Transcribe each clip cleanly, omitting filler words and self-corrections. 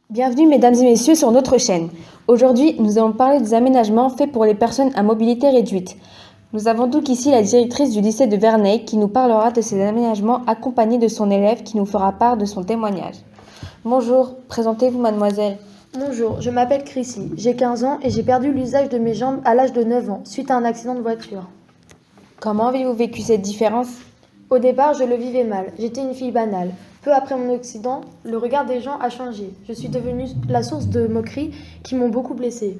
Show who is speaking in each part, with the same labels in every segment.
Speaker 1: Bienvenue mesdames et messieurs sur notre chaîne. Aujourd'hui, nous allons parler des aménagements faits pour les personnes à mobilité réduite. Nous avons donc ici la directrice du lycée de Verneuil qui nous parlera de ces aménagements accompagnée de son élève qui nous fera part de son témoignage. Bonjour, présentez-vous mademoiselle.
Speaker 2: Bonjour, je m'appelle Chrissy, j'ai 15 ans et j'ai perdu l'usage de mes jambes à l'âge de 9 ans suite à un accident de voiture.
Speaker 1: Comment avez-vous vécu cette différence?
Speaker 2: Au départ, je le vivais mal, j'étais une fille banale. Peu après mon accident, le regard des gens a changé. Je suis devenue la source de moqueries qui m'ont beaucoup blessée.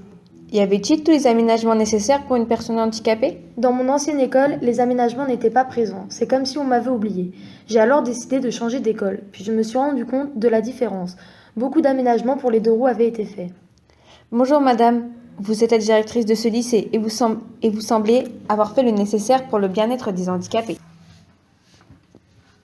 Speaker 1: Y avait-il tous les aménagements nécessaires pour une personne handicapée?
Speaker 2: Dans mon ancienne école, les aménagements n'étaient pas présents. C'est comme si on m'avait oublié. J'ai alors décidé de changer d'école, puis je me suis rendu compte de la différence. Beaucoup d'aménagements pour les deux roues avaient été faits.
Speaker 1: Bonjour madame, vous êtes la directrice de ce lycée et vous semblez avoir fait le nécessaire pour le bien-être des handicapés.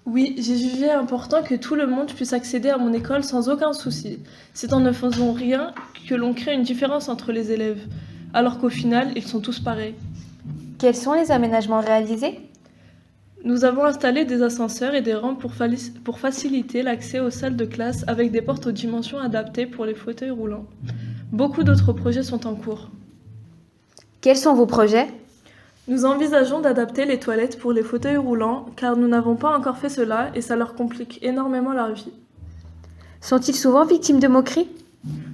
Speaker 3: Oui, j'ai jugé important que tout le monde puisse accéder à mon école sans aucun souci. C'est en ne faisant rien que l'on crée une différence entre les élèves, alors qu'au final, ils sont tous pareils.
Speaker 1: Quels sont les aménagements réalisés?
Speaker 3: Nous avons installé des ascenseurs et des rampes pour faciliter l'accès aux salles de classe avec des portes aux dimensions adaptées pour les fauteuils roulants. Beaucoup d'autres projets sont en cours.
Speaker 1: Quels sont vos projets?
Speaker 3: Nous envisageons d'adapter les toilettes pour les fauteuils roulants car nous n'avons pas encore fait cela et ça leur complique énormément leur vie.
Speaker 1: Sont-ils souvent victimes de moqueries?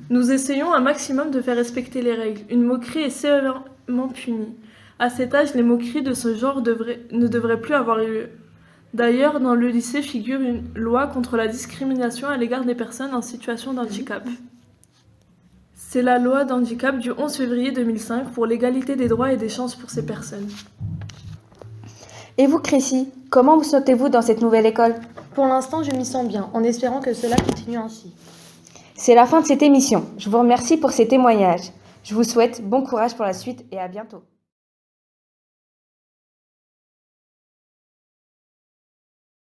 Speaker 3: Nous essayons un maximum de faire respecter les règles. Une moquerie est sévèrement punie. À cet âge, les moqueries de ce genre ne devraient plus avoir lieu. D'ailleurs, dans le lycée figure une loi contre la discrimination à l'égard des personnes en situation de handicap. C'est la loi d'handicap du 11 février 2005 pour l'égalité des droits et des chances pour ces personnes.
Speaker 1: Et vous, Chrissy, comment vous sentez-vous dans cette nouvelle école?
Speaker 2: Pour l'instant, je m'y sens bien, en espérant que cela continue ainsi.
Speaker 1: C'est la fin de cette émission. Je vous remercie pour ces témoignages. Je vous souhaite bon courage pour la suite et à bientôt.